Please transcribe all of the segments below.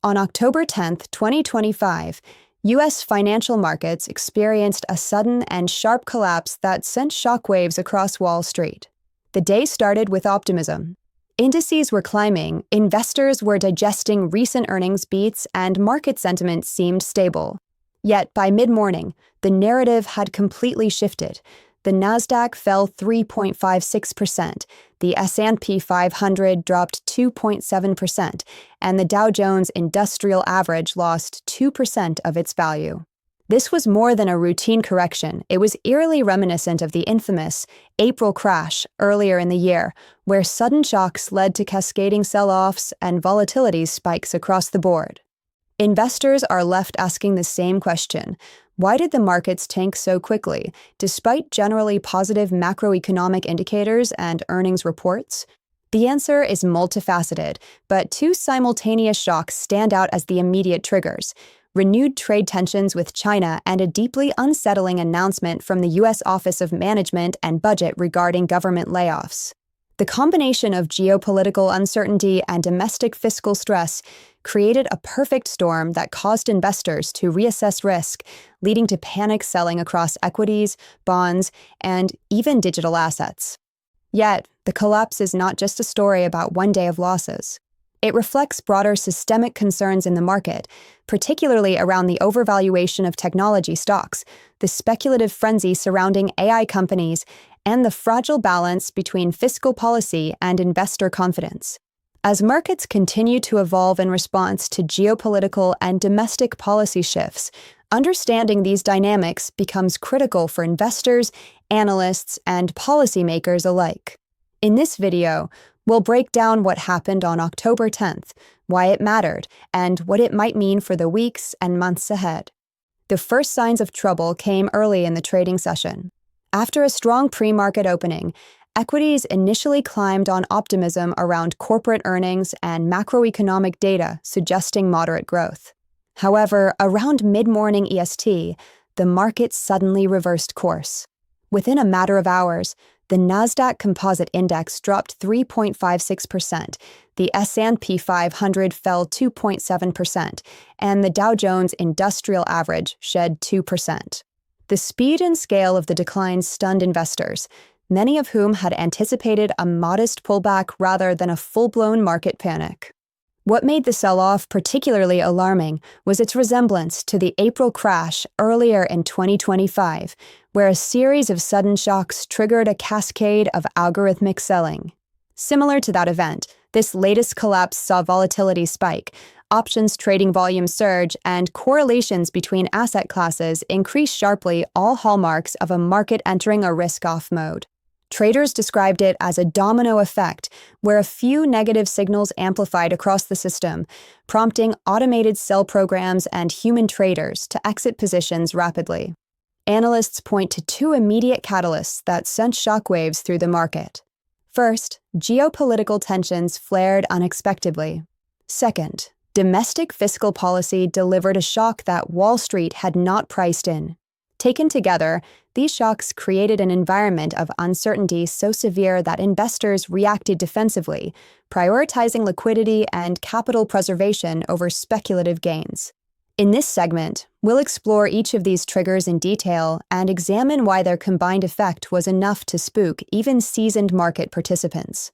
On October 10, 2025, U.S. financial markets experienced a sudden and sharp collapse that sent shockwaves across Wall Street. The day started with optimism. Indices were climbing, investors were digesting recent earnings beats, and market sentiment seemed stable. Yet, by mid-morning, the narrative had completely shifted. The NASDAQ fell 3.56%, the S&P 500 dropped 2.7%, and the Dow Jones Industrial Average lost 2% of its value. This was more than a routine correction. It was eerily reminiscent of the infamous April crash earlier in the year, where sudden shocks led to cascading sell-offs and volatility spikes across the board. Investors are left asking the same question. Why did the markets tank so quickly, despite generally positive macroeconomic indicators and earnings reports? The answer is multifaceted, but two simultaneous shocks stand out as the immediate triggers: renewed trade tensions with China and a deeply unsettling announcement from the U.S. Office of Management and Budget regarding government layoffs. The combination of geopolitical uncertainty and domestic fiscal stress created a perfect storm that caused investors to reassess risk, leading to panic selling across equities, bonds, and even digital assets. Yet, the collapse is not just a story about one day of losses. It reflects broader systemic concerns in the market, particularly around the overvaluation of technology stocks, the speculative frenzy surrounding AI companies, and the fragile balance between fiscal policy and investor confidence. As markets continue to evolve in response to geopolitical and domestic policy shifts, understanding these dynamics becomes critical for investors, analysts, and policymakers alike. In this video, we'll break down what happened on October 10th, why it mattered, and what it might mean for the weeks and months ahead. The first signs of trouble came early in the trading session. After a strong pre-market opening, equities initially climbed on optimism around corporate earnings and macroeconomic data suggesting moderate growth. However, around mid-morning EST, the market suddenly reversed course. Within a matter of hours, the NASDAQ Composite Index dropped 3.56%, the S&P 500 fell 2.7%, and the Dow Jones Industrial Average shed 2%. The speed and scale of the decline stunned investors, many of whom had anticipated a modest pullback rather than a full-blown market panic. What made the sell-off particularly alarming was its resemblance to the April crash earlier in 2025, where a series of sudden shocks triggered a cascade of algorithmic selling. Similar to that event, this latest collapse saw volatility spike, options trading volume surge, and correlations between asset classes increase sharply, all hallmarks of a market entering a risk-off mode. Traders described it as a domino effect, where a few negative signals amplified across the system, prompting automated sell programs and human traders to exit positions rapidly. Analysts point to two immediate catalysts that sent shockwaves through the market. First, geopolitical tensions flared unexpectedly. Second, domestic fiscal policy delivered a shock that Wall Street had not priced in. Taken together, these shocks created an environment of uncertainty so severe that investors reacted defensively, prioritizing liquidity and capital preservation over speculative gains. In this segment, we'll explore each of these triggers in detail and examine why their combined effect was enough to spook even seasoned market participants.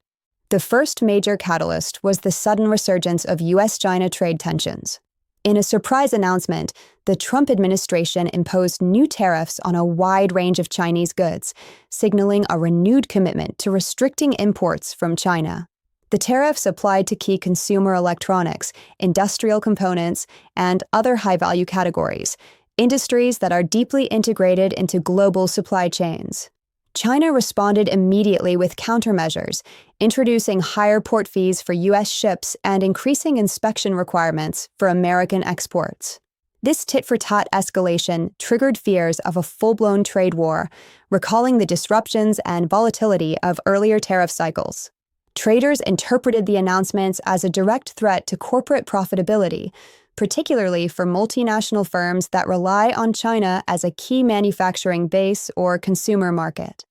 The first major catalyst was the sudden resurgence of U.S.-China trade tensions. In a surprise announcement, the Trump administration imposed new tariffs on a wide range of Chinese goods, signaling a renewed commitment to restricting imports from China. The tariffs applied to key consumer electronics, industrial components, and other high-value categories, industries that are deeply integrated into global supply chains. China responded immediately with countermeasures, introducing higher port fees for U.S. ships and increasing inspection requirements for American exports. This tit-for-tat escalation triggered fears of a full-blown trade war, recalling the disruptions and volatility of earlier tariff cycles. Traders interpreted the announcements as a direct threat to corporate profitability, particularly for multinational firms that rely on China as a key manufacturing base or consumer market.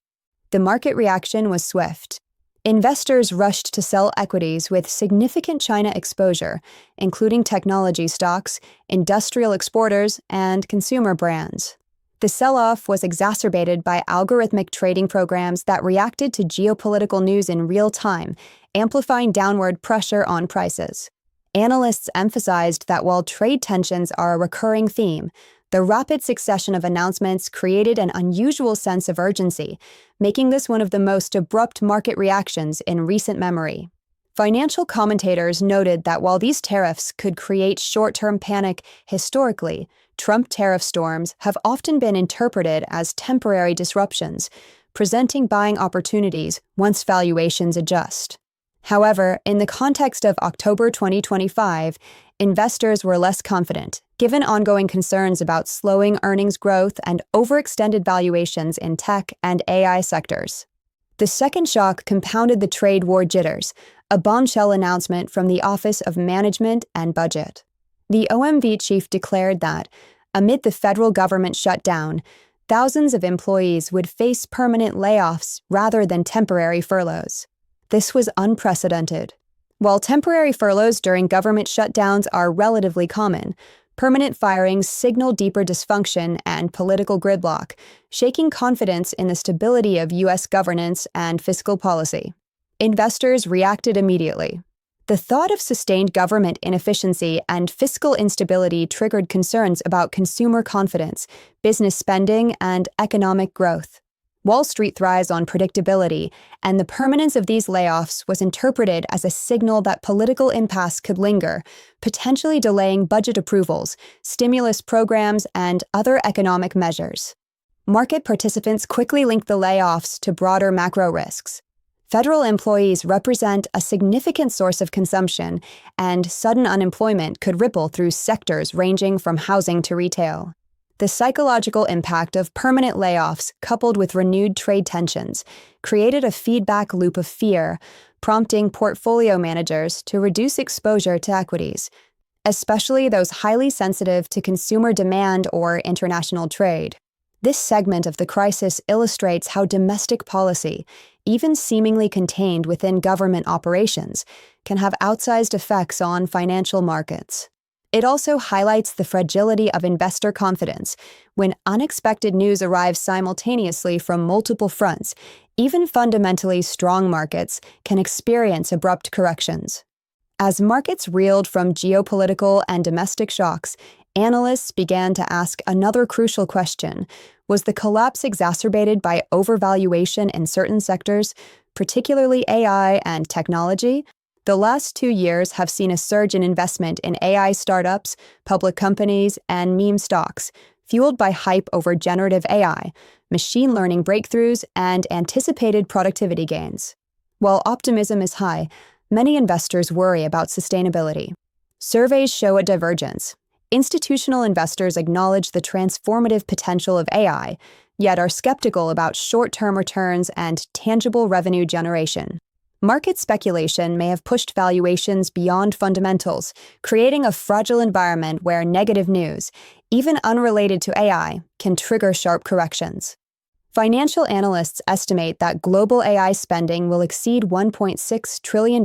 The market reaction was swift. Investors rushed to sell equities with significant China exposure, including technology stocks, industrial exporters, and consumer brands. The sell-off was exacerbated by algorithmic trading programs that reacted to geopolitical news in real time, amplifying downward pressure on prices. Analysts emphasized that while trade tensions are a recurring theme, the rapid succession of announcements created an unusual sense of urgency, making this one of the most abrupt market reactions in recent memory. Financial commentators noted that while these tariffs could create short-term panic, historically, Trump tariff storms have often been interpreted as temporary disruptions, presenting buying opportunities once valuations adjust. However, in the context of October 2025, investors were less confident, given ongoing concerns about slowing earnings growth and overextended valuations in tech and AI sectors. The second shock compounded the trade war jitters, a bombshell announcement from the Office of Management and Budget. The OMB chief declared that, amid the federal government shutdown, thousands of employees would face permanent layoffs rather than temporary furloughs. This was unprecedented. While temporary furloughs during government shutdowns are relatively common, permanent firings signal deeper dysfunction and political gridlock, shaking confidence in the stability of U.S. governance and fiscal policy. Investors reacted immediately. The thought of sustained government inefficiency and fiscal instability triggered concerns about consumer confidence, business spending, and economic growth. Wall Street thrives on predictability, and the permanence of these layoffs was interpreted as a signal that political impasse could linger, potentially delaying budget approvals, stimulus programs, and other economic measures. Market participants quickly linked the layoffs to broader macro risks. Federal employees represent a significant source of consumption, and sudden unemployment could ripple through sectors ranging from housing to retail. The psychological impact of permanent layoffs, coupled with renewed trade tensions, created a feedback loop of fear, prompting portfolio managers to reduce exposure to equities, especially those highly sensitive to consumer demand or international trade. This segment of the crisis illustrates how domestic policy, even seemingly contained within government operations, can have outsized effects on financial markets. It also highlights the fragility of investor confidence. When unexpected news arrives simultaneously from multiple fronts, even fundamentally strong markets can experience abrupt corrections. As markets reeled from geopolitical and domestic shocks, analysts began to ask another crucial question. Was the collapse exacerbated by overvaluation in certain sectors, particularly AI and technology? The last 2 years have seen a surge in investment in AI startups, public companies, and meme stocks, fueled by hype over generative AI, machine learning breakthroughs, and anticipated productivity gains. While optimism is high, many investors worry about sustainability. Surveys show a divergence. Institutional investors acknowledge the transformative potential of AI, yet are skeptical about short-term returns and tangible revenue generation. Market speculation may have pushed valuations beyond fundamentals, creating a fragile environment where negative news, even unrelated to AI, can trigger sharp corrections. Financial analysts estimate that global AI spending will exceed $1.6 trillion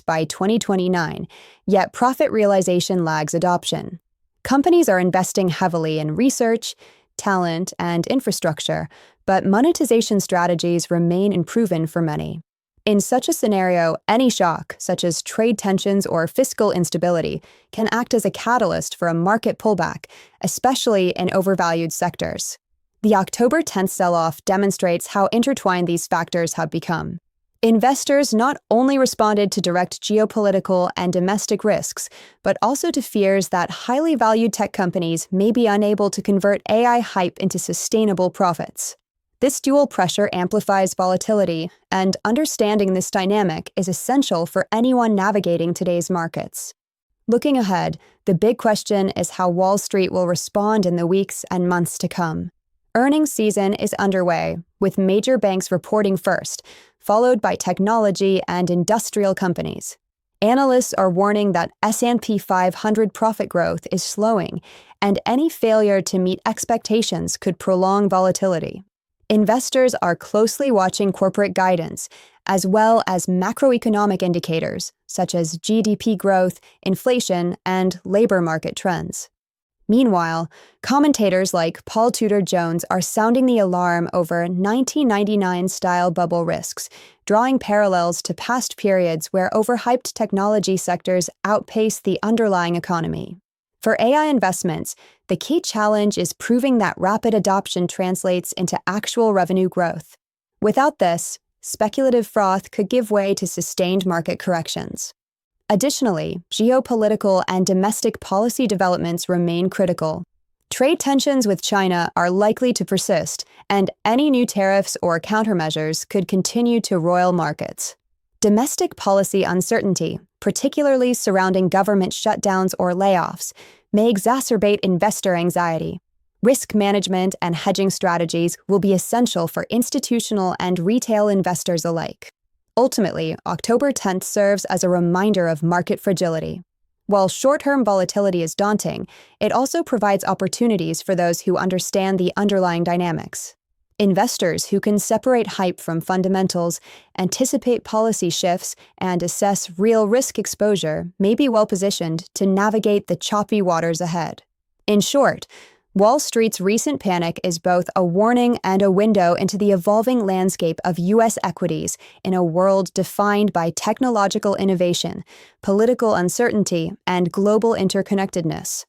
by 2029, yet profit realization lags adoption. Companies are investing heavily in research, talent, and infrastructure, but monetization strategies remain unproven for many. In such a scenario, any shock, such as trade tensions or fiscal instability, can act as a catalyst for a market pullback, especially in overvalued sectors. The October 10th sell-off demonstrates how intertwined these factors have become. Investors not only responded to direct geopolitical and domestic risks, but also to fears that highly valued tech companies may be unable to convert AI hype into sustainable profits. This dual pressure amplifies volatility, and understanding this dynamic is essential for anyone navigating today's markets. Looking ahead, the big question is how Wall Street will respond in the weeks and months to come. Earnings season is underway, with major banks reporting first, followed by technology and industrial companies. Analysts are warning that S&P 500 profit growth is slowing, and any failure to meet expectations could prolong volatility. Investors are closely watching corporate guidance, as well as macroeconomic indicators such as GDP growth, inflation, and labor market trends. Meanwhile, commentators like Paul Tudor Jones are sounding the alarm over 1999-style bubble risks, drawing parallels to past periods where overhyped technology sectors outpace the underlying economy. For AI investments, the key challenge is proving that rapid adoption translates into actual revenue growth. Without this, speculative froth could give way to sustained market corrections. Additionally, geopolitical and domestic policy developments remain critical. Trade tensions with China are likely to persist, and any new tariffs or countermeasures could continue to roil markets. Domestic policy uncertainty, particularly surrounding government shutdowns or layoffs, may exacerbate investor anxiety. Risk management and hedging strategies will be essential for institutional and retail investors alike. Ultimately, October 10th serves as a reminder of market fragility. While short-term volatility is daunting, it also provides opportunities for those who understand the underlying dynamics. Investors who can separate hype from fundamentals, anticipate policy shifts, and assess real risk exposure may be well-positioned to navigate the choppy waters ahead. In short, Wall Street's recent panic is both a warning and a window into the evolving landscape of U.S. equities in a world defined by technological innovation, political uncertainty, and global interconnectedness.